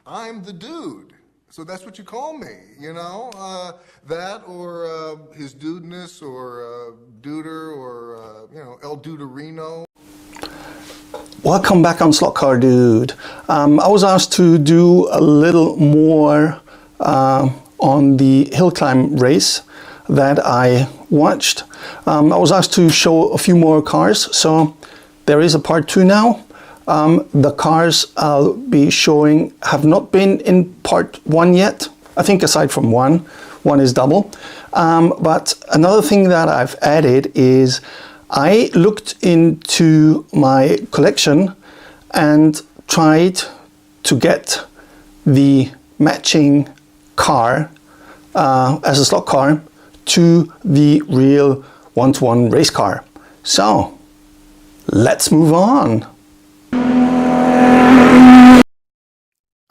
I'm the dude. So that's what you call me, you know? That or his dudeness or duder or, you know, El Duderino. Welcome back on Slotcar, dude. I was asked to do a little more on the hill climb race that I watched. I was asked to show a few more cars, so there is a part 2 now. The cars I'll be showing have not been in part 1 yet. I think aside from one is double. But another thing that I've added is I looked into my collection and tried to get the matching car as a slot car to the real one-to-one race car. So let's move on.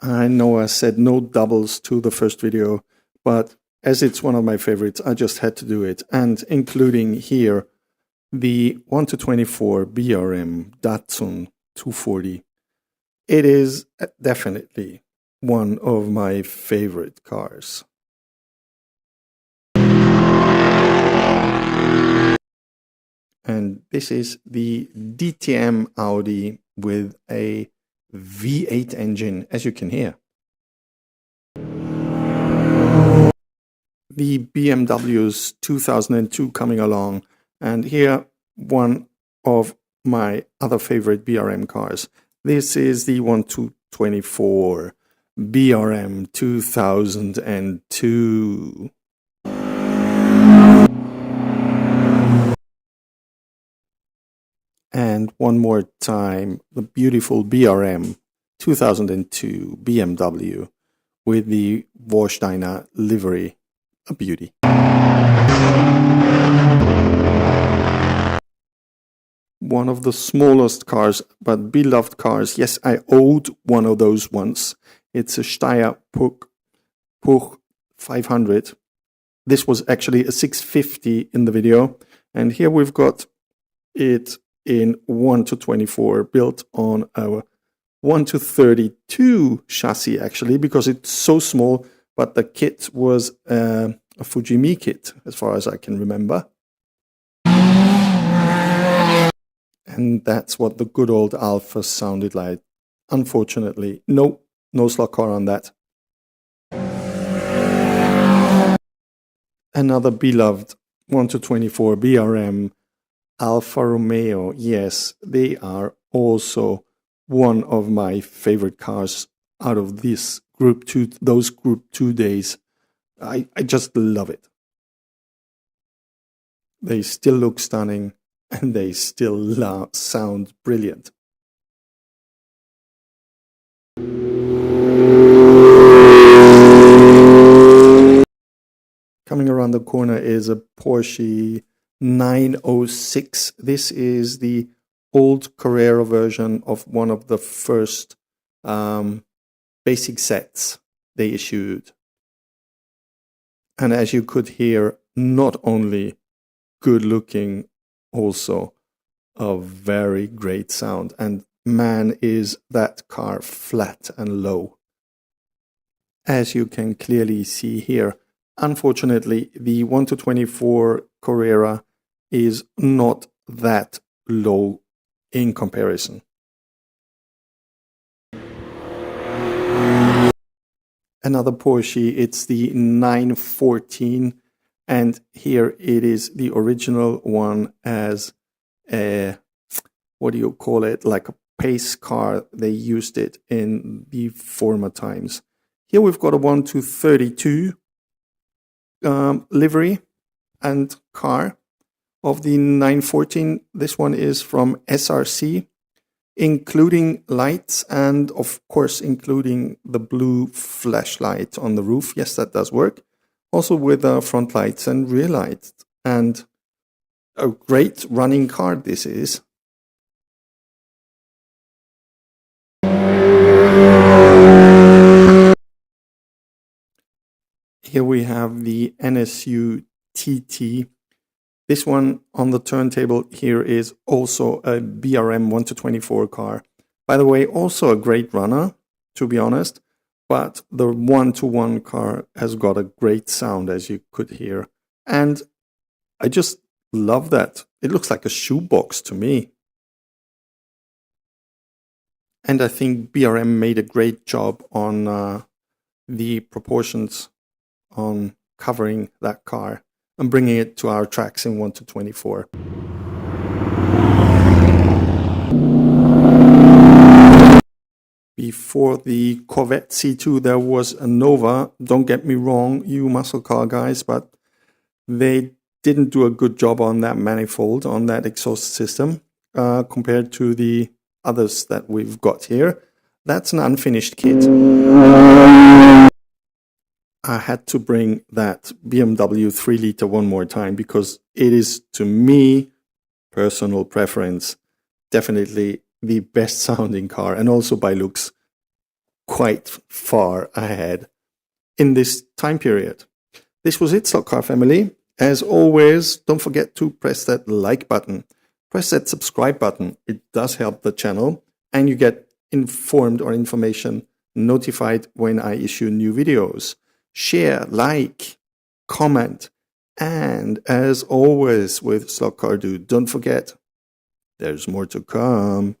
I know I said no doubles to the first video, but as it's one of my favorites, I just had to do it. And including here, the 1-24 BRM Datsun 240. It is definitely one of my favorite cars. And this is the DTM Audi with a V8 engine, as you can hear. The BMW's 2002 coming along, and here one of my other favorite BRM cars. This is the 1-24 BRM 2002. And one more time, the beautiful BRM 2002 BMW with the Warsteiner livery, a beauty. One of the smallest cars, but beloved cars. Yes, I owned one of those once. It's a Steyr Puch 500. This was actually a 650 in the video. And here we've got it in 1-24, built on a 1-32 chassis, actually, because it's so small, but the kit was a Fujimi kit, as far as I can remember. And that's what the good old Alpha sounded like. Unfortunately, no slot car on that. Another beloved 1-24 BRM Alfa Romeo. Yes, they are also one of my favorite cars out of this Group 2, those Group 2 days. I just love it. They still look stunning and they still sound brilliant. Coming around the corner is a Porsche 906. This is the old Carrera version of one of the first basic sets they issued. And as you could hear, not only good looking, also a very great sound. And man, is that car flat and low. As you can clearly see here, unfortunately, the 1-24 Carrera is not that low in comparison. Another Porsche, it's the 914, and here it is the original one as a, what do you call it, like a pace car. They used it in the former times. Here we've got a 1-32 livery and car of the 914. This one is from SRC, including lights and of course including the blue flashlight on the roof. Yes, that does work. Also with front lights and rear lights, and a great running car this is. Here we have the NSU TT. This one on the turntable here is also a BRM 1-24 car. By the way, also a great runner, to be honest. but the one-to-one car has got a great sound, as you could hear. And I just love that. It looks like a shoebox to me. And I think BRM made a great job on the proportions on covering that car and bringing it to our tracks in 1:24. Before the Corvette C2, there was a Nova. Don't get me wrong, you muscle car guys, but they didn't do a good job on that manifold, on that exhaust system, compared to the others that we've got here. That's an unfinished kit. I had to bring that BMW 3-liter one more time because it is, to me, personal preference, definitely the best sounding car, and also by looks quite far ahead in this time period. This was it, Slotcar family. As always, don't forget to press that like button. Press that subscribe button. It does help the channel, and you get informed or information notified when I issue new videos. Share, like, comment, and as always with Slotcar Dude, don't forget, there's more to come.